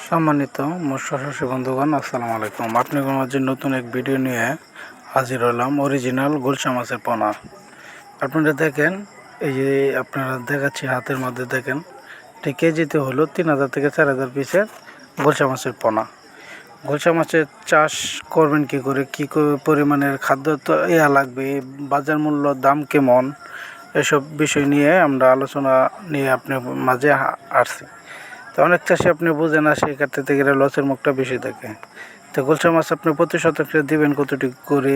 সম্মানিত মৎস্যচাষী বন্ধুগণ, আসসালামু আলাইকুম। আপনাদের মাঝে নতুন এক ভিডিও নিয়ে হাজির হলাম। অরিজিনাল গুলশা মাছের পোনা। আপনারা দেখেন, এই যে আপনারা দেখাচ্ছি হাতের মধ্যে দেখেন, এটি কেজিতে হলো 3000 থেকে 4000 পিসের গুলশা মাছের পোনা। গুলশা মাছের চাষ করবেন কি করে, কী পরিমাণের খাদ্য তো লাগবে, বাজার মূল্য দাম কেমন, এসব বিষয় নিয়ে আমরা আলোচনা নিয়ে আপনার মাঝে আসছি। তো অনেক চাষি আপনি বুঝেন না, সেই ক্ষেত্রে থেকে লসের মুখটা বেশি থাকে। তো গুলশা মাছ আপনি প্রতি শতকে দিবেন কতটুকু করে,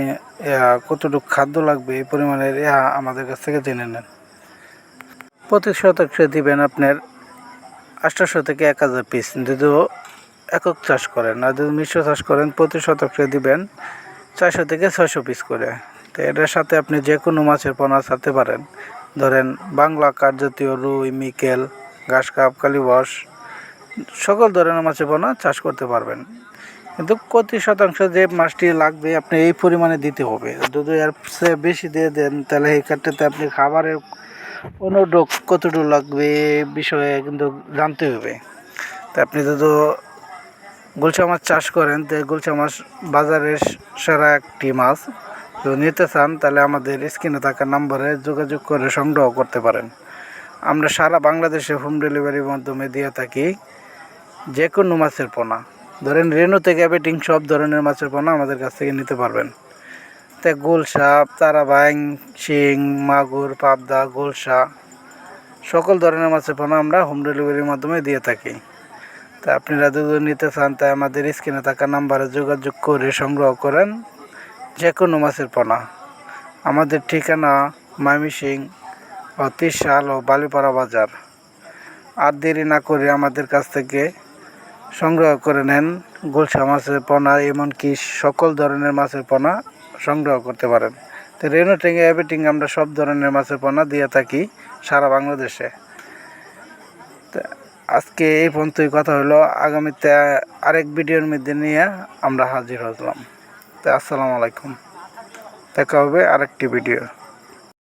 কতটুকু খাদ্য লাগবে, এই পরিমাণের আমাদের কাছ থেকে জেনে নেন। প্রতি শতকে দিবেন আপনার 800 থেকে 1000 পিস, যদি একক চাষ করেন। আর যদি মিশ্র চাষ করেন প্রতি শতকে দিবেন 400 থেকে 600 পিস করে। তো এটার সাথে আপনি যে কোনো মাছের পোনা ছাড়তে পারেন। ধরেন বাংলা কাঠ জাতীয়, রুই, মিকেল, ঘাস কাপ, কালীবাস, সকল ধরনের মাছের পোনা চাষ করতে পারবেন। কিন্তু প্রতি শতাংশ যে মাছটি লাগবে আপনি এই পরিমাণে দিতে হবে। যদি এর চেয়ে বেশি দিয়ে দেন তাহলে এই ক্ষেত্রে আপনি খাবারের অনুডোক কতটুকু লাগবে বিষয়ে কিন্তু জানতে হবে। তা আপনি যদি গুলশা মাছ চাষ করেন, তো গুলশা মাছ বাজারের সেরা একটি মাছ। যদি নিতে চান তাহলে আমাদের স্ক্রিনে থাকা নম্বরে যোগাযোগ করে সংগ্রহ করতে পারেন। আমরা সারা বাংলাদেশে হোম ডেলিভারির মাধ্যমে দিয়ে থাকি যে কোনো মাছের পোনা। ধরেন রেনু থেকে বেটিং সব ধরনের মাছের পোনা আমাদের কাছ থেকে নিতে পারবেন। তা গুলশা, তারাবাইং, শিং, মাগুর, পাবদা, গুলশা, সকল ধরনের মাছের পোনা আমরা হোম ডেলিভারির মাধ্যমে দিয়ে থাকি। তা আপনারা যদি নিতে চান তাই আমাদের স্ক্রিনে থাকা নাম্বারে যোগাযোগ করে সংগ্রহ করেন যে কোনো মাছের পোনা। আমাদের ঠিকানা ময়মনসিং ও ত্রিশাল ও বালিপাড়া বাজার। আর দেরি না করে আমাদের কাছ থেকে সংগ্রহ করে নেন গুলশা মাছের পোনা, এমনকি সকল ধরনের মাছের পোনা সংগ্রহ করতে পারেন। তো রেনু থেকে এভরিথিং আমরা সব ধরনের মাছের পোনা দিয়ে থাকি সারা বাংলাদেশে। তো আজকে এই পর্যন্তই কথা হলো। আগামীতে আরেক ভিডিওর মধ্যে নিয়ে আমরা হাজির হলাম। তো আসসালামু আলাইকুম, দেখা হবে আরেকটি ভিডিও।